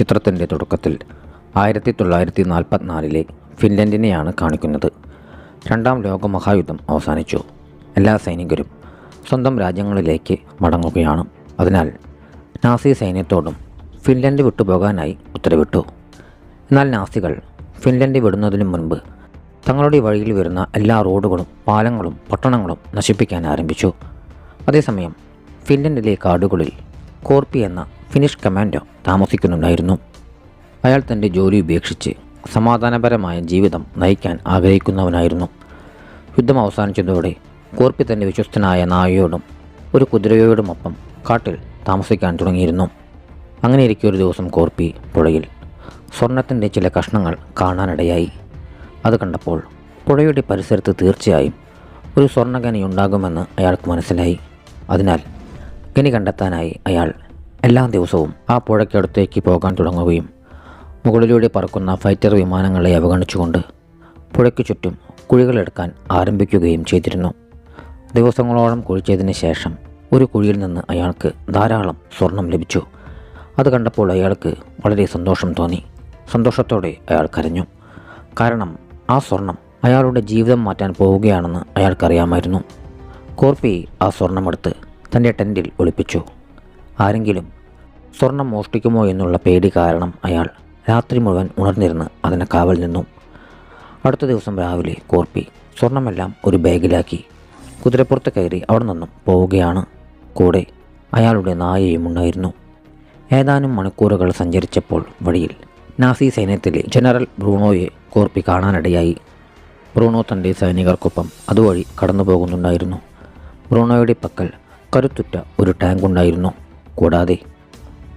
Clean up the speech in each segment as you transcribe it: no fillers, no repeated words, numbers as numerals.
ചിത്രത്തിൻ്റെ തുടക്കത്തിൽ 1944 ഫിൻലൻഡിനെയാണ് കാണിക്കുന്നത്. രണ്ടാം ലോകമഹായുദ്ധം അവസാനിച്ചു. എല്ലാ സൈനികരും സ്വന്തം രാജ്യങ്ങളിലേക്ക് മടങ്ങുകയാണ്. അതിനാൽ നാസി സൈന്യത്തോടും ഫിൻലൻഡ് വിട്ടുപോകാനായി ഉത്തരവിട്ടു. എന്നാൽ നാസികൾ ഫിൻലൻഡ് വിടുന്നതിനു മുൻപ് തങ്ങളുടെ വഴിയിൽ വരുന്ന എല്ലാ റോഡുകളും പാലങ്ങളും പട്ടണങ്ങളും നശിപ്പിക്കാൻ ആരംഭിച്ചു. അതേസമയം ഫിൻലൻഡിലെ കാടുകളിൽ കോർപ്പി എന്ന ഫിനിഷ് കമാൻഡോ താമസിക്കുന്നുണ്ടായിരുന്നു. അയാൾ തൻ്റെ ജോലി ഉപേക്ഷിച്ച് സമാധാനപരമായ ജീവിതം നയിക്കാൻ ആഗ്രഹിക്കുന്നവനായിരുന്നു. യുദ്ധം അവസാനിച്ചതോടെ കോർപ്പി തൻ്റെ വിശ്വസ്തനായ നായയോടും ഒരു കുതിരയോടുമൊപ്പം കാട്ടിൽ താമസിക്കാൻ തുടങ്ങിയിരുന്നു. അങ്ങനെയിരിക്കെ ഒരു ദിവസം കോർപ്പി പുഴയിൽ സ്വർണത്തിൻ്റെ ചില കഷ്ണങ്ങൾ കാണാനിടയായി. അത് കണ്ടപ്പോൾ പുഴയുടെ പരിസരത്ത് തീർച്ചയായും ഒരു സ്വർണ്ണഖനിയുണ്ടാകുമെന്ന് അയാൾക്ക് മനസ്സിലായി. അതിനാൽ ഖനി കണ്ടെത്താനായി അയാൾ എല്ലാ ദിവസവും ആ പുഴയ്ക്കടുത്തേക്ക് പോകാൻ തുടങ്ങുകയും മുകളിലൂടെ പറക്കുന്ന ഫൈറ്റർ വിമാനങ്ങളെ അവഗണിച്ചുകൊണ്ട് പുഴയ്ക്ക് ചുറ്റും കുഴികളെടുക്കാൻ ആരംഭിക്കുകയും ചെയ്തിരുന്നു. ദിവസങ്ങളോളം കുഴിച്ചതിന് ശേഷം ഒരു കുഴിയിൽ നിന്ന് അയാൾക്ക് ധാരാളം സ്വർണം ലഭിച്ചു. അത് കണ്ടപ്പോൾ അയാൾക്ക് വളരെ സന്തോഷം തോന്നി. സന്തോഷത്തോടെ അയാൾ കരഞ്ഞു. കാരണം ആ സ്വർണം അയാളുടെ ജീവിതം മാറ്റാൻ പോവുകയാണെന്ന് അയാൾക്കറിയാമായിരുന്നു. കോർപ്പി ആ സ്വർണമെടുത്ത് തൻ്റെ ടെൻറ്റിൽ ഒളിപ്പിച്ചു. ആരെങ്കിലും സ്വർണം മോഷ്ടിക്കുമോ എന്നുള്ള പേടി കാരണം അയാൾ രാത്രി മുഴുവൻ ഉണർന്നിരുന്ന് അതിനെ കാവൽ നിന്നു. അടുത്ത ദിവസം രാവിലെ കോർപ്പി സ്വർണമെല്ലാം ഒരു ബാഗിലാക്കി കുതിരപ്പുറത്ത് കയറി അവിടെ നിന്നും പോവുകയാണ്. കൂടെ അയാളുടെ നായയും ഉണ്ടായിരുന്നു. ഏതാനും മണിക്കൂറുകൾ സഞ്ചരിച്ചപ്പോൾ വഴിയിൽ നാസി സൈന്യത്തിലെ ജനറൽ ബ്രൂണോയെ കോർപ്പി കാണാനിടയായി. ബ്രൂണോ തൻ്റെ സൈനികർക്കൊപ്പം അതുവഴി കടന്നു പോകുന്നുണ്ടായിരുന്നു. ബ്രൂണോയുടെ പക്കൽ കരുത്തുറ്റ ഒരു ടാങ്ക് ഉണ്ടായിരുന്നു. കൂടാതെ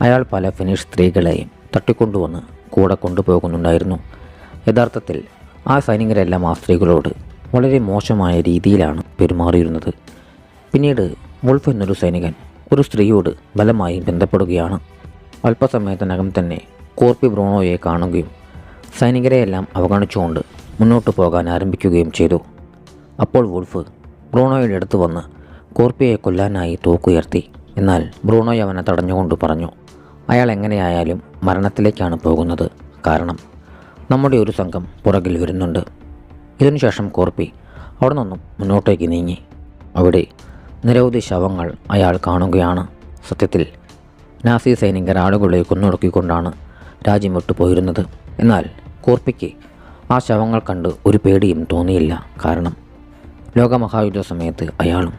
അയാൾ പല ഫിനിഷ് സ്ത്രീകളെയും തട്ടിക്കൊണ്ടുവന്ന് കൂടെ കൊണ്ടുപോകുന്നുണ്ടായിരുന്നു. യഥാർത്ഥത്തിൽ ആ സൈനികരെല്ലാം ആ സ്ത്രീകളോട് വളരെ മോശമായ രീതിയിലാണ് പെരുമാറിയിരുന്നത്. പിന്നീട് വുൾഫ് എന്നൊരു സൈനികൻ ഒരു സ്ത്രീയോട് ബലമായി ബന്ധപ്പെടുകയാണ്. അല്പസമയത്തിനകം തന്നെ കോർപ്പി ബ്രൂണോയെ കാണുകയും സൈനികരെയെല്ലാം അവഗണിച്ചുകൊണ്ട് മുന്നോട്ട് പോകാൻ ആരംഭിക്കുകയും ചെയ്തു. അപ്പോൾ വുൾഫ് ബ്രൂണോയുടെ അടുത്ത് വന്ന് കോർപ്പിയെ കൊല്ലാനായി തോക്കുയർത്തി. എന്നാൽ ബ്രൂണോയെ അവനെ തടഞ്ഞുകൊണ്ട് പറഞ്ഞു, അയാൾ എങ്ങനെയായാലും മരണത്തിലേക്കാണ് പോകുന്നത്. കാരണം നമ്മുടെ ഒരു സംഘം പുറകിൽ വരുന്നുണ്ട്. ഇതിനുശേഷം കോർപ്പി അവിടെ നിന്നും മുന്നോട്ടേക്ക് നീങ്ങി. അവിടെ നിരവധി ശവങ്ങൾ അയാൾ കാണുകയാണ്. സത്യത്തിൽ നാസി സൈനികർ ആളുകളെ കൊന്നൊടുക്കിക്കൊണ്ടാണ് രാജ്യം വിട്ടുപോയിരുന്നത്. എന്നാൽ കോർപ്പിക്ക് ആ ശവങ്ങൾ കണ്ട് ഒരു പേടിയും തോന്നിയില്ല. കാരണം ലോകമഹായുദ്ധ സമയത്ത് അയാളും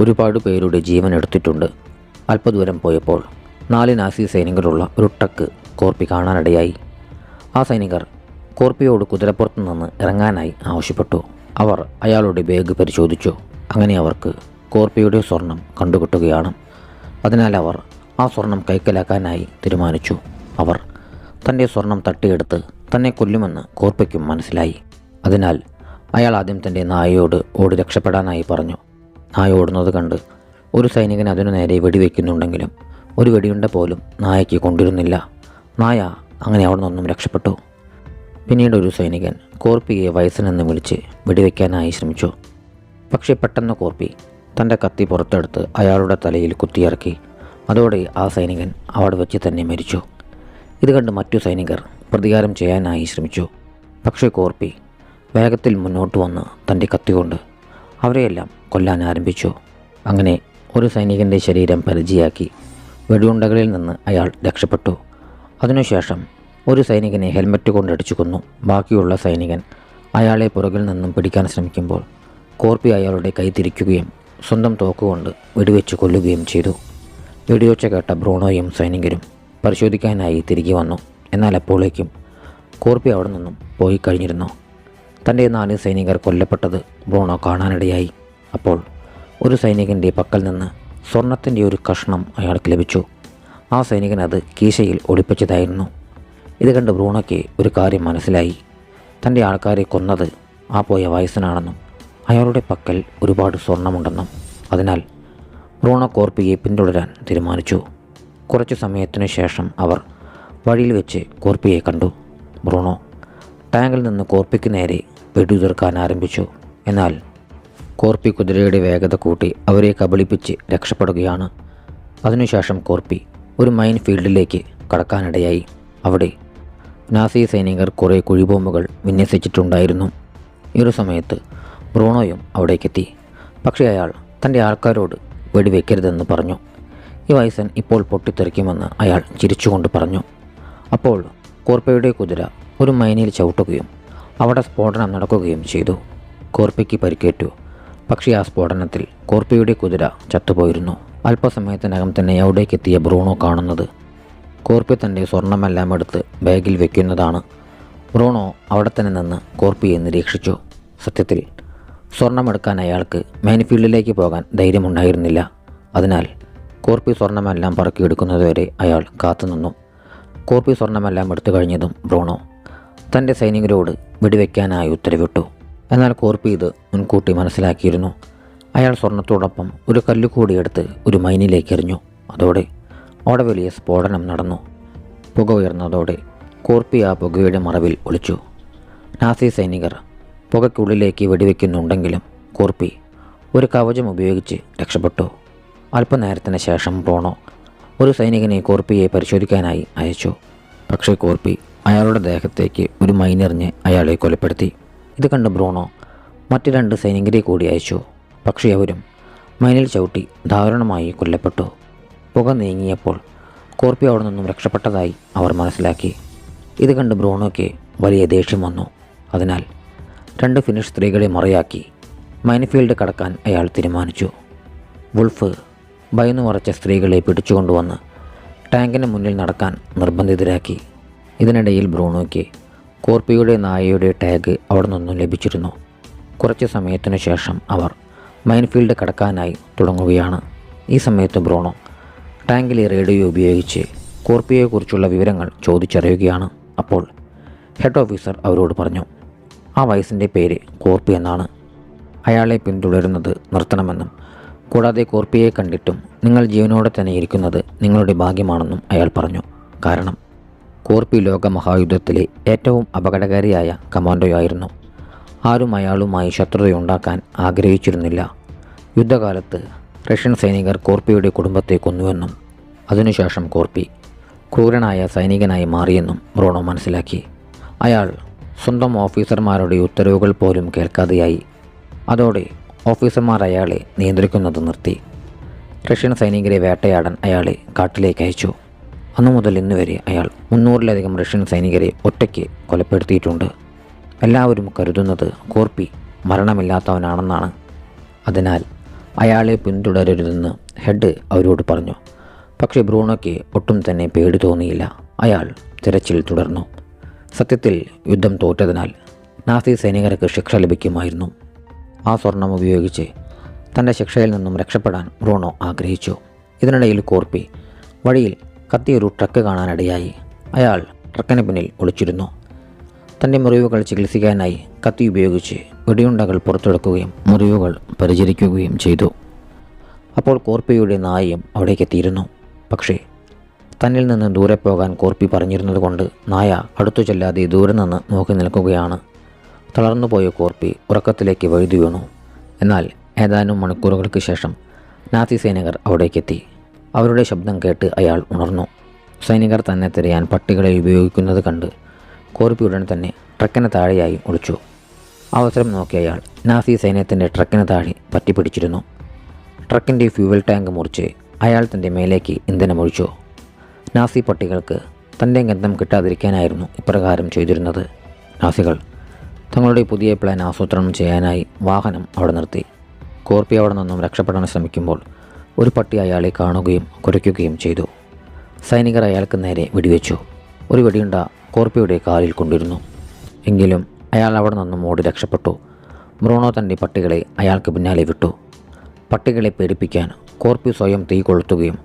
ഒരുപാട് പേരുടെ ജീവൻ എടുത്തിട്ടുണ്ട്. അല്പദൂരം പോയപ്പോൾ 4 നാസി സൈനികരുള്ള ഒരു ട്രക്ക് കോർപ്പി കാണാനിടയായി. ആ സൈനികർ കോർപ്പിയോട് കുതിരപ്പുറത്ത് നിന്ന് ഇറങ്ങാനായി ആവശ്യപ്പെട്ടു. അവർ അയാളുടെ ബാഗ് പരിശോധിച്ചു. അങ്ങനെ അവർക്ക് കോർപ്പിയുടെ സ്വർണം കണ്ടുകിട്ടുകയാണ്. അതിനാൽ അവർ ആ സ്വർണം കൈക്കലാക്കാനായി തീരുമാനിച്ചു. അവർ തൻ്റെ സ്വർണം തട്ടിയെടുത്ത് തന്നെ കൊല്ലുമെന്ന് കോർപ്പിക്കും മനസ്സിലായി. അതിനാൽ അയാൾ ആദ്യം തൻ്റെ നായയോട് ഓടി രക്ഷപ്പെടാനായി പറഞ്ഞു. നായ ഓടുന്നത് കണ്ട് ഒരു സൈനികൻ അതിനു നേരെ വെടിവെക്കുന്നുണ്ടെങ്കിലും ഒരു വെടിയുണ്ട പോലും നായയ്ക്ക് കൊണ്ടിരുന്നില്ല. നായ അങ്ങനെ അവിടെ നിന്നും രക്ഷപ്പെട്ടു. പിന്നീട് ഒരു സൈനികൻ കോർപ്പിയെ വയസ്സനെന്ന് വിളിച്ച് വെടിവെക്കാനായി ശ്രമിച്ചു. പക്ഷേ പെട്ടെന്ന് കോർപ്പി തൻ്റെ കത്തി പുറത്തെടുത്ത് അയാളുടെ തലയിൽ കുത്തിയിറക്കി. അതോടെ ആ സൈനികൻ അവിടെ വെച്ച് തന്നെ മരിച്ചു. ഇത് കണ്ട് മറ്റു സൈനികർ പ്രതികാരം ചെയ്യാനായി ശ്രമിച്ചു. പക്ഷേ കോർപ്പി വേഗത്തിൽ മുന്നോട്ട് വന്ന് തൻ്റെ കത്തി കൊണ്ട് അവരെയെല്ലാം കൊല്ലാൻ ആരംഭിച്ചു. അങ്ങനെ ഒരു സൈനികൻ്റെ ശരീരം പരിചയാക്കി വെടിയുണ്ടകളിൽ നിന്ന് അയാൾ രക്ഷപ്പെട്ടു. അതിനുശേഷം ഒരു സൈനികനെ ഹെൽമറ്റ് കൊണ്ടടിച്ചു കൊന്നു. ബാക്കിയുള്ള സൈനികൻ അയാളെ പുറകിൽ നിന്നും പിടിക്കാൻ ശ്രമിക്കുമ്പോൾ കോർപ്പി അയാളുടെ കൈ തിരിക്കുകയും സ്വന്തം തോക്കുകൊണ്ട് വെടിവെച്ച് കൊല്ലുകയും ചെയ്തു. വെടിയൊച്ച കേട്ട ബ്രൂണോയും സൈനികരും പരിശോധിക്കാനായി തിരികെ വന്നു. എന്നാൽ അപ്പോഴേക്കും കോർപ്പി അവിടെ നിന്നും പോയി കഴിഞ്ഞിരുന്നു. തൻ്റെ 4 സൈനികർ കൊല്ലപ്പെട്ടത് ബ്രൂണോ കാണാനിടയായി. അപ്പോൾ ഒരു സൈനികൻ്റെ പക്കൽ നിന്ന് സ്വർണത്തിൻ്റെ ഒരു കഷ്ണം അയാൾക്ക് ലഭിച്ചു. ആ സൈനികൻ അത് കീശയിൽ ഒളിപ്പിച്ചതായിരുന്നു. ഇത് കണ്ട് ബ്രൂണോയ്ക്ക് ഒരു കാര്യം മനസ്സിലായി. തൻ്റെ ആൾക്കാരെ കൊന്നത് ആ പോയ വയസ്സനാണെന്നും അയാളുടെ പക്കൽ ഒരുപാട് സ്വർണമുണ്ടെന്നും. അതിനാൽ ബ്രൂണോ കോർപ്പിയെ പിന്തുടരാൻ തീരുമാനിച്ചു. കുറച്ചു സമയത്തിനു ശേഷം അവർ വഴിയിൽ വെച്ച് കോർപ്പിയെ കണ്ടു. ബ്രൂണോ ടാങ്കിൽ നിന്ന് കോർപ്പിക്ക് നേരെ വെടിയുതിർക്കാൻ ആരംഭിച്ചു. എന്നാൽ കോർപ്പി കുതിരയുടെ വേഗത കൂട്ടി അവരെ കബളിപ്പിച്ച് രക്ഷപ്പെടുകയാണ്. അതിനുശേഷം കോർപ്പി ഒരു മൈൻ ഫീൽഡിലേക്ക് കടക്കാനിടയായി. അവിടെ നാസി സൈനികർ കുറേ കുഴിബോംബുകൾ വിന്യസിച്ചിട്ടുണ്ടായിരുന്നു. ഈ ഒരു സമയത്ത് ബ്രൂണോയും അവിടേക്കെത്തി. പക്ഷേ അയാൾ തൻ്റെ ആൾക്കാരോട് വെടിവെക്കരുതെന്ന് പറഞ്ഞു. ഈ വയസ്സൻ ഇപ്പോൾ പൊട്ടിത്തെറിക്കുമെന്ന് അയാൾ ചിരിച്ചുകൊണ്ട് പറഞ്ഞു. അപ്പോൾ കോർപ്പയുടെ കുതിര ഒരു മൈനിൽ ചവിട്ടുകയും അവിടെ സ്ഫോടനം നടക്കുകയും ചെയ്തു. കോർപ്പയ്ക്ക് പരിക്കേറ്റു. പക്ഷേ ആ സ്ഫോടനത്തിൽ കോർപ്പയുടെ കുതിര ചത്തുപോയിരുന്നു. അല്പസമയത്തിനകം തന്നെ അവിടേക്കെത്തിയ ബ്രൂണോ കാണുന്നത് കോർപ്പി തൻ്റെ സ്വർണമെല്ലാം എടുത്ത് ബാഗിൽ വെക്കുന്നതാണ്. ബ്രൂണോ അവിടെ തന്നെ നിന്ന് കോർപ്പിയെ നിരീക്ഷിച്ചു. സത്യത്തിൽ സ്വർണമെടുക്കാൻ അയാൾക്ക് മൈൻഫീൽഡിലേക്ക് പോകാൻ ധൈര്യമുണ്ടായിരുന്നില്ല. അതിനാൽ കോർപ്പി സ്വർണമെല്ലാം പറക്കിയെടുക്കുന്നതുവരെ അയാൾ കാത്തുനിന്നു. കോർപ്പി സ്വർണമെല്ലാം എടുത്തു കഴിഞ്ഞതും ബ്രൂണോ തൻ്റെ സൈനികരോട് വെടിവെക്കാനായി ഉത്തരവിട്ടു. എന്നാൽ കോർപ്പി ഇത് മുൻകൂട്ടി മനസ്സിലാക്കിയിരുന്നു. അയാൾ സ്വർണത്തോടൊപ്പം ഒരു കല്ലുകൂടി എടുത്ത് ഒരു മൈനിലേക്ക് എറിഞ്ഞു. അതോടെ അവിടെ വലിയ സ്ഫോടനം നടന്നു. പുക ഉയർന്നതോടെ കോർപ്പി ആ പുകയുടെ മറവിൽ ഒളിച്ചു. നാസി സൈനികർ പുകയ്ക്കുള്ളിലേക്ക് വെടിവെക്കുന്നുണ്ടെങ്കിലും കോർപ്പി ഒരു കവചം ഉപയോഗിച്ച് രക്ഷപ്പെട്ടു. അല്പനേരത്തിന് ശേഷം ബ്രൂണോ ഒരു സൈനികനെ കോർപ്പിയെ പരിശോധിക്കാനായി അയച്ചു. പക്ഷേ കോർപ്പി അയാളുടെ ദേഹത്തേക്ക് ഒരു മൈനെറിഞ്ഞ് അയാളെ കൊലപ്പെടുത്തി. ഇത് കണ്ട് ബ്രൂണോ മറ്റ് 2 സൈനികരെ കൂടി അയച്ചു. പക്ഷേ അവരും മൈനിൽ ചവിട്ടി ദാരുണമായി കൊല്ലപ്പെട്ടു. പുക നീങ്ങിയപ്പോൾ കോർപ്പി അവിടെ നിന്നും രക്ഷപ്പെട്ടതായി അവർ മനസ്സിലാക്കി. ഇത് കണ്ട് ബ്രൂണോയ്ക്ക് വലിയ ദേഷ്യം വന്നു. അതിനാൽ 2 ഫിനിഷ് സ്ത്രീകളെ മറയാക്കി മൈൻഫീൽഡ് കടക്കാൻ അയാൾ തീരുമാനിച്ചു. വുൾഫ് ഭയന്നു മറച്ച സ്ത്രീകളെ പിടിച്ചുകൊണ്ടുവന്ന് ടാങ്കിന് മുന്നിൽ നടക്കാൻ നിർബന്ധിതരാക്കി. ഇതിനിടയിൽ ബ്രൂണോയ്ക്ക് കോർപ്പിയുടെ നായയുടെ ടാഗ് അവിടെ നിന്നും ലഭിച്ചിരുന്നു. കുറച്ച് സമയത്തിനു ശേഷം അവർ മൈൻഫീൽഡ് കടക്കാനായി തുടങ്ങുകയാണ്. ഈ സമയത്ത് ബ്രൂണോ ടാങ്കിലെ റേഡിയോ ഉപയോഗിച്ച് കോർപ്പിയെക്കുറിച്ചുള്ള വിവരങ്ങൾ ചോദിച്ചറിയുകയാണ്. അപ്പോൾ ഹെഡ് ഓഫീസർ അവരോട് പറഞ്ഞു, ആ വയസ്സിൻ്റെ പേര് കോർപ്പി എന്നാണ്. അയാളെ പിന്തുടരുന്നത് നിർത്തണമെന്നും കൂടാതെ കോർപ്പിയെ കണ്ടിട്ടും നിങ്ങൾ ജീവനോടെ തന്നെ ഇരിക്കുന്നത് നിങ്ങളുടെ ഭാഗ്യമാണെന്നും അയാൾ പറഞ്ഞു. കാരണം കോർപ്പി ലോക മഹായുദ്ധത്തിലെ ഏറ്റവും അപകടകാരിയായ കമാൻഡോയായിരുന്നു. ആരും അയാളുമായി ശത്രുതയുണ്ടാക്കാൻ ആഗ്രഹിച്ചിരുന്നില്ല. യുദ്ധകാലത്ത് റഷ്യൻ സൈനികർ കോർപ്പിയുടെ കുടുംബത്തെ കൊന്നുവെന്നും അതിനുശേഷം കോർപ്പി ക്രൂരനായ സൈനികനായി മാറിയെന്നും ബ്രൂണോ മനസ്സിലാക്കി. അയാൾ സ്വന്തം ഓഫീസർമാരുടെ ഉത്തരവുകൾ പോലും കേൾക്കാതെയായി. അതോടെ ഓഫീസർമാർ അയാളെ നിയന്ത്രിക്കുന്നത് നിർത്തി. റഷ്യൻ സൈനികരെ വേട്ടയാടാൻ അയാളെ കാട്ടിലേക്ക് അയച്ചു. അന്നു മുതൽ ഇന്ന് വരെ അയാൾ 300-ലധികം റഷ്യൻ സൈനികരെ ഒറ്റയ്ക്ക് കൊലപ്പെടുത്തിയിട്ടുണ്ട്. എല്ലാവരും കരുതുന്നത് കോർപ്പി മരണമില്ലാത്തവനാണെന്നാണ്. അതിനാൽ അയാളെ പിന്തുടരരുതെന്ന് ഹെഡ് അവരോട് പറഞ്ഞു. പക്ഷേ ബ്രൂണോയ്ക്ക് ഒട്ടും തന്നെ പേടി തോന്നിയില്ല. അയാൾ തിരച്ചിൽ തുടർന്നു. സത്യത്തിൽ യുദ്ധം തോറ്റതിനാൽ നാസി സൈനികർക്ക് ശിക്ഷ ലഭിക്കുമായിരുന്നു. ആ സ്വർണം ഉപയോഗിച്ച് തൻ്റെ ശിക്ഷയിൽ നിന്നും രക്ഷപ്പെടാൻ ബ്രൂണോ ആഗ്രഹിച്ചു. ഇതിനിടയിൽ കോർപ്പി വഴിയിൽ കത്തിയൊരു ട്രക്ക് കാണാനിടയായി. അയാൾ ട്രക്കിന് പിന്നിൽ ഒളിച്ചിരുന്നു. തൻ്റെ മുറിവുകൾ ചികിത്സിക്കാനായി കത്തി ഉപയോഗിച്ച് വെടിയുണ്ടകൾ പുറത്തെടുക്കുകയും മുറിവുകൾ പരിചരിക്കുകയും ചെയ്തു. അപ്പോൾ കോർപ്പിയുടെ നായയും അവിടേക്കെത്തിയിരുന്നു. പക്ഷേ തന്നിൽ നിന്ന് ദൂരെ പോകാൻ കോർപ്പി പറഞ്ഞിരുന്നതുകൊണ്ട് നായ അടുത്തു ചെല്ലാതെ ദൂരെ നിന്ന് നോക്കി നിൽക്കുകയാണ്. തളർന്നുപോയ കോർപ്പി ഉറക്കത്തിലേക്ക് വഴുതി വീണു. എന്നാൽ ഏതാനും മണിക്കൂറുകൾക്ക് ശേഷം നാസി സൈനികർ അവിടേക്കെത്തി. അവരുടെ ശബ്ദം കേട്ട് അയാൾ ഉണർന്നു. സൈനികർ തന്നെ തിരയാൻ പട്ടികളെ ഉപയോഗിക്കുന്നത് കണ്ട് കോർപ്പി ഉടൻ തന്നെ ട്രക്കിന് താഴെയായി ഒളിച്ചു. അവസരം നോക്കിയ അയാൾ നാസി സൈന്യത്തിൻ്റെ ട്രക്കിന് താഴെ പറ്റിപ്പിടിച്ചിരുന്നു. ട്രക്കിൻ്റെ ഫ്യൂവൽ ടാങ്ക് മുറിച്ച് അയാൾ തൻ്റെ മേലേക്ക് ഇന്ധനമൊഴിച്ചു. നാസി പട്ടികൾക്ക് തൻ്റെ ഗന്ധം കിട്ടാതിരിക്കാനായിരുന്നു ഇപ്രകാരം ചെയ്തിരുന്നത്. നാസികൾ തങ്ങളുടെ പുതിയ പ്ലാൻ ആസൂത്രണം ചെയ്യാനായി വാഹനം അവിടെ നിർത്തി. കോർപ്പി അവിടെ നിന്നും രക്ഷപ്പെടാൻ ശ്രമിക്കുമ്പോൾ ഒരു പട്ടി അയാളെ കാണുകയും കുരയ്ക്കുകയും ചെയ്തു. സൈനികർ അയാൾക്ക് നേരെ വെടിവെച്ചു. ഒരു വെടിയുണ്ട കോർപ്പിയുടെ കാലിൽ കൊണ്ടിരുന്നു. എങ്കിലും അയാൾ അവിടെ നിന്നും ഓടി രക്ഷപ്പെട്ടു. ബ്രൂണോ തൻ്റെ പട്ടികളെ അയാൾക്ക് പിന്നാലെ വിട്ടു. പട്ടികളെ പേടിപ്പിക്കാൻ കോർപ്പി സ്വയം തീ കൊളുത്തുകയും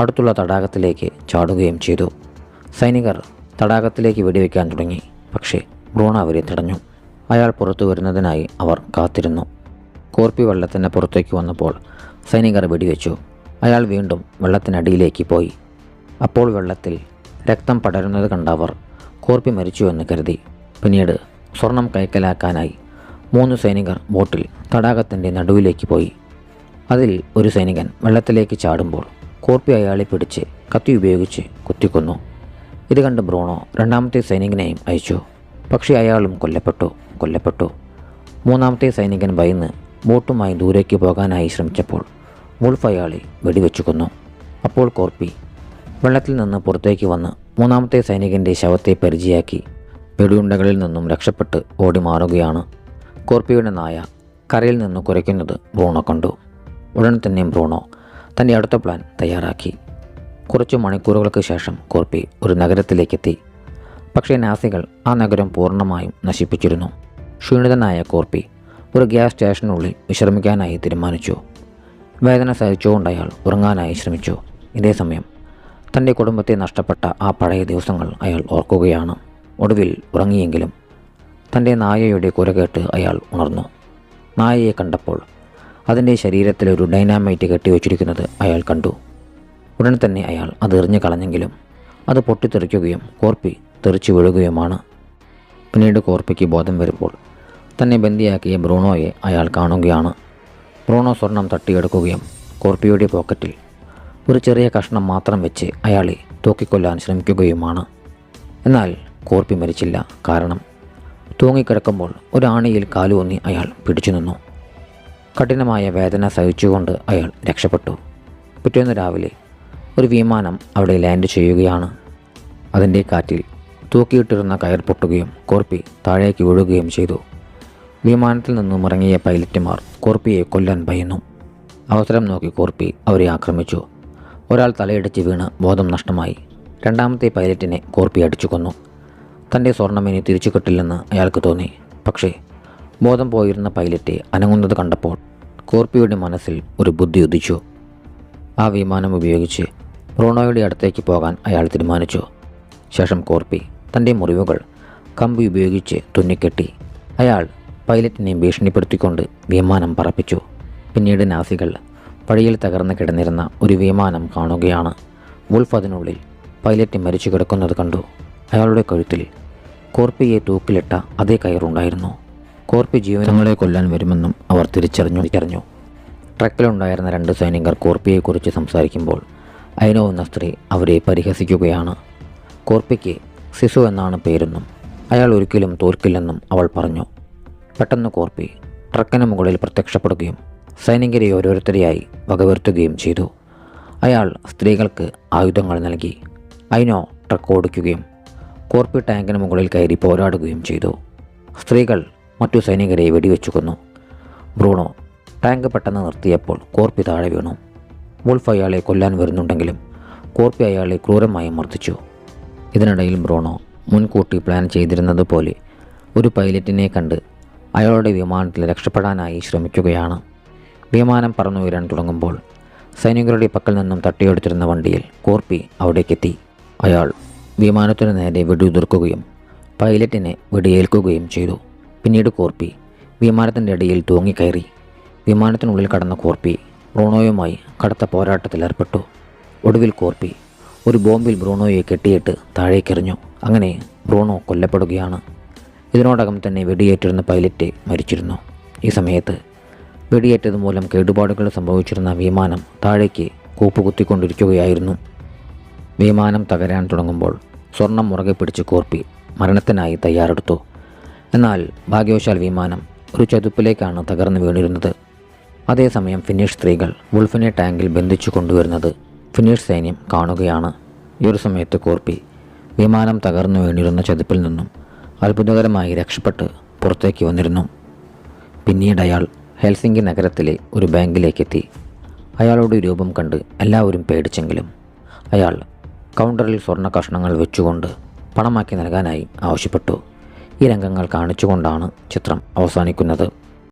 അടുത്തുള്ള തടാകത്തിലേക്ക് ചാടുകയും ചെയ്തു. സൈനികർ തടാകത്തിലേക്ക് വെടിവെക്കാൻ തുടങ്ങി. പക്ഷേ ബ്രൂണോ അവരെ തടഞ്ഞു. അയാൾ പുറത്തു വരുന്നതിനായി അവർ കാത്തിരുന്നു. കോർപ്പി വെള്ളത്തിന് പുറത്തേക്ക് വന്നപ്പോൾ സൈനികർ വെടിവെച്ചു. അയാൾ വീണ്ടും വെള്ളത്തിനടിയിലേക്ക് പോയി. അപ്പോൾ വെള്ളത്തിൽ രക്തം പടരുന്നത് കണ്ട അവർ കോർപ്പി മരിച്ചുവെന്ന് കരുതി. പിന്നീട് സ്വർണം കൈക്കലാക്കാനായി 3 സൈനികർ ബോട്ടിൽ തടാകത്തിൻ്റെ നടുവിലേക്ക് പോയി. അതിൽ ഒരു സൈനികൻ വെള്ളത്തിലേക്ക് ചാടുമ്പോൾ കോർപ്പി അയാളെ പിടിച്ച് കത്തി ഉപയോഗിച്ച് കുത്തിക്കൊന്നു. ഇത് കണ്ട് ബ്രൂണോ രണ്ടാമത്തെ സൈനികനെയും അയച്ചു. പക്ഷേ അയാളും കൊല്ലപ്പെട്ടു. മൂന്നാമത്തെ സൈനികൻ ഭയന്ന് ബോട്ടുമായി ദൂരേക്ക് പോകാനായി ശ്രമിച്ചപ്പോൾ വുൾഫ് അയാളെ വെടിവെച്ചു കൊന്നു. അപ്പോൾ കോർപ്പി വെള്ളത്തിൽ നിന്ന് പുറത്തേക്ക് വന്ന് മൂന്നാമത്തെ സൈനികൻ്റെ ശവത്തെ പരിചയാക്കി വെടിയുണ്ടകളിൽ നിന്നും രക്ഷപ്പെട്ട് ഓടി മാറുകയാണ്. കോർപ്പിയുടെ നായ കരയിൽ നിന്ന് കുരയ്ക്കുന്നത് ബ്രൂണോ കണ്ടു. ഉടൻ തന്നെ ബ്രൂണോ തൻ്റെ അടുത്ത പ്ലാൻ തയ്യാറാക്കി. കുറച്ച് മണിക്കൂറുകൾക്ക് ശേഷം കോർപ്പി ഒരു നഗരത്തിലേക്കെത്തി. പക്ഷേ നാസികൾ ആ നഗരം പൂർണ്ണമായും നശിപ്പിച്ചിരുന്നു. ക്ഷീണിതനായ കോർപ്പി ഒരു ഗ്യാസ് സ്റ്റേഷനുള്ളിൽ വിശ്രമിക്കാനായി തീരുമാനിച്ചു. വേദന സഹിച്ചുകൊണ്ട് അയാൾ ഉറങ്ങാനായി ശ്രമിച്ചു. ഇതേ സമയം തൻ്റെ കുടുംബത്തെ നഷ്ടപ്പെട്ട ആ പഴയ ദിവസങ്ങൾ അയാൾ ഓർക്കുകയാണ്. ഒടുവിൽ ഉറങ്ങിയെങ്കിലും തൻ്റെ നായയുടെ കുര കേട്ട് അയാൾ ഉണർന്നു. നായയെ കണ്ടപ്പോൾ അതിൻ്റെ ശരീരത്തിലൊരു ഡൈനാമൈറ്റ് കെട്ടിവെച്ചിരിക്കുന്നത് അയാൾ കണ്ടു. ഉടൻ തന്നെ അയാൾ അത് എറിഞ്ഞു കളഞ്ഞെങ്കിലും അത് പൊട്ടിത്തെറിക്കുകയും കോർപ്പി തെറിച്ചു വീഴുകയുമാണ്. പിന്നീട് കോർപ്പിക്ക് ബോധം വരുമ്പോൾ തന്നെ ബന്ദിയാക്കിയ ബ്രൂണോയെ അയാൾ കാണുകയാണ്. ബ്രൂണോ സ്വർണം തട്ടിയെടുക്കുകയും കോർപ്പിയുടെ പോക്കറ്റിൽ ഒരു ചെറിയ കഷ്ണം മാത്രം വെച്ച് അയാളെ തൂക്കിക്കൊല്ലാൻ ശ്രമിക്കുകയുമാണ്. എന്നാൽ കോർപ്പി മരിച്ചില്ല. കാരണം തൂങ്ങിക്കിടക്കുമ്പോൾ ഒരു ആണിയിൽ കാലൂന്നി അയാൾ പിടിച്ചു നിന്നു. കഠിനമായ വേദന സഹിച്ചുകൊണ്ട് അയാൾ രക്ഷപ്പെട്ടു. പിറ്റേന്ന് രാവിലെ ഒരു വിമാനം അവിടെ ലാൻഡ് ചെയ്യുകയാണ്. അതിൻ്റെ കാറ്റിൽ തൂക്കിയിട്ടിരുന്ന കയർ പൊട്ടുകയും കോർപ്പി താഴേക്ക് വീഴുകയും ചെയ്തു. വിമാനത്തിൽ നിന്നും ഇറങ്ങിയ പൈലറ്റുമാർ കോർപ്പിയെ കൊല്ലാൻ ഭയന്നു. അവസരം നോക്കി കോർപ്പി അവരെ ആക്രമിച്ചു. ഒരാൾ തലയിടിച്ച് വീണ് ബോധം നഷ്ടമായി. രണ്ടാമത്തെ പൈലറ്റിനെ കോർപ്പി അടിച്ചു കൊന്നു. തൻ്റെ സ്വർണം ഇനി തിരിച്ചു കിട്ടില്ലെന്ന് അയാൾക്ക് തോന്നി. പക്ഷേ ബോധം പോയിരുന്ന പൈലറ്റ് അനങ്ങുന്നത് കണ്ടപ്പോൾ കോർപ്പിയുടെ മനസ്സിൽ ഒരു ബുദ്ധി ഉദിച്ചു. ആ വിമാനം ഉപയോഗിച്ച് ബ്രൂണോയുടെ അടുത്തേക്ക് പോകാൻ അയാൾ തീരുമാനിച്ചു. ശേഷം കോർപ്പി തൻ്റെ മുറിവുകൾ കമ്പി ഉപയോഗിച്ച് തുന്നിക്കെട്ടി. അയാൾ പൈലറ്റിനെ ഭീഷണിപ്പെടുത്തിക്കൊണ്ട് വിമാനം പറപ്പിച്ചു. പിന്നീട് നാസികൾ വഴിയിൽ തകർന്ന് കിടന്നിരുന്ന ഒരു വിമാനം കാണുകയാണ്. വുൾഫ് അതിനുള്ളിൽ പൈലറ്റ് മരിച്ചു കിടക്കുന്നത് കണ്ടു. അയാളുടെ കഴുത്തിൽ കോർപ്പിയെ തൂക്കിലിട്ട അതേ കയറുണ്ടായിരുന്നു. കോർപ്പി ജീവനങ്ങളെ കൊല്ലാൻ വരുമെന്നും അവർ തിരിച്ചറിഞ്ഞു. ട്രക്കിലുണ്ടായിരുന്ന 2 സൈനികർ കോർപ്പിയെക്കുറിച്ച് സംസാരിക്കുമ്പോൾ ഐനോ എന്ന സ്ത്രീ അവരെ പരിഹസിക്കുകയാണ്. കോർപ്പിക്ക് സിസു എന്നാണ് പേരെന്നും അയാൾ ഒരിക്കലും തോൽക്കില്ലെന്നും അവൾ പറഞ്ഞു. പെട്ടെന്ന് കോർപ്പി ട്രക്കിന് മുകളിൽ പ്രത്യക്ഷപ്പെടുകയും സൈനികരെ ഓരോരുത്തരെയായി വകവരുത്തുകയും ചെയ്തു. അയാൾ സ്ത്രീകൾക്ക് ആയുധങ്ങൾ നൽകി. ഐനോ ട്രക്ക് ഓടിക്കുകയും കോർപ്പി ടാങ്കിന് മുകളിൽ കയറി പോരാടുകയും ചെയ്തു. സ്ത്രീകൾ മറ്റു സൈനികരെ വെടിവെച്ചു കൊന്നു. ബ്രൂണോ ടാങ്ക് പെട്ടെന്ന് നിർത്തിയപ്പോൾ കോർപ്പി താഴെ വീണു. വുൾഫ് അയാളെ കൊല്ലാൻ വരുന്നുണ്ടെങ്കിലും കോർപ്പി അയാളെ ക്രൂരമായി മർദ്ദിച്ചു. ഇതിനിടയിൽ ബ്രൂണോ മുൻകൂട്ടി പ്ലാൻ ചെയ്തിരുന്നത് പോലെ ഒരു പൈലറ്റിനെ കണ്ട് അയാളുടെ വിമാനത്തിൽ രക്ഷപ്പെടാനായി ശ്രമിക്കുകയാണ്. വിമാനം പറന്നു വീഴാൻ തുടങ്ങുമ്പോൾ സൈനികരുടെ പക്കൽ നിന്നും തട്ടിയെടുത്തിരുന്ന വണ്ടിയിൽ കോർപ്പി അവിടേക്കെത്തി. അയാൾ വിമാനത്തിനു നേരെ വെടിയുതിർക്കുകയും പൈലറ്റിനെ വെടിയേൽക്കുകയും ചെയ്തു. പിന്നീട് കോർപ്പി വിമാനത്തിൻ്റെ ഇടയിൽ തൂങ്ങിക്കയറി. വിമാനത്തിനുള്ളിൽ കടന്ന കോർപ്പി ബ്രൂണോയുമായി കടുത്ത പോരാട്ടത്തിലേർപ്പെട്ടു. ഒടുവിൽ കോർപ്പി ഒരു ബോംബിൽ ബ്രൂണോയെ കെട്ടിയിട്ട് താഴേക്കെറിഞ്ഞു. അങ്ങനെ ബ്രൂണോ കൊല്ലപ്പെടുകയാണ്. ഇതിനോടകം തന്നെ വെടിയേറ്റിരുന്ന പൈലറ്റ് മരിച്ചിരുന്നു. ഈ സമയത്ത് വെടിയേറ്റത് മൂലം കേടുപാടുകൾ സംഭവിച്ചിരുന്ന വിമാനം താഴേക്ക് കൂപ്പുകുത്തിക്കൊണ്ടിരിക്കുകയായിരുന്നു. വിമാനം തകരാൻ തുടങ്ങുമ്പോൾ സ്വർണം മുറുകെ പിടിച്ച് കോർപ്പി മരണത്തിനായി തയ്യാറെടുത്തു. എന്നാൽ ഭാഗ്യവശാൽ വിമാനം ഒരു ചതുപ്പിലേക്കാണ് തകർന്നു വീണിരുന്നത്. അതേസമയം ഫിനിഷ് സ്ത്രീകൾ വുൾഫിനെ ടാങ്കിൽ ബന്ധിച്ചു കൊണ്ടുവരുന്നത് ഫിനിഷ് സൈന്യം കാണുകയാണ്. ഈ ഒരു സമയത്ത് കോർപ്പി വിമാനം തകർന്നു വീണിരുന്ന ചതുപ്പിൽ നിന്നും അത്ഭുതകരമായി രക്ഷപ്പെട്ട് പുറത്തേക്ക് വന്നിരുന്നു. പിന്നീട് അയാൾ ഹെൽസിങ്കി നഗരത്തിലെ ഒരു ബാങ്കിലേക്കെത്തി. അയാളുടെ രൂപം കണ്ട് എല്ലാവരും പേടിച്ചെങ്കിലും അയാൾ കൗണ്ടറിൽ സ്വർണ്ണ കഷ്ണങ്ങൾ വെച്ചുകൊണ്ട് പണമാക്കി നൽകാനായി ആവശ്യപ്പെട്ടു. ഈ രംഗങ്ങൾ കാണിച്ചുകൊണ്ടാണ് ചിത്രം അവസാനിക്കുന്നത്.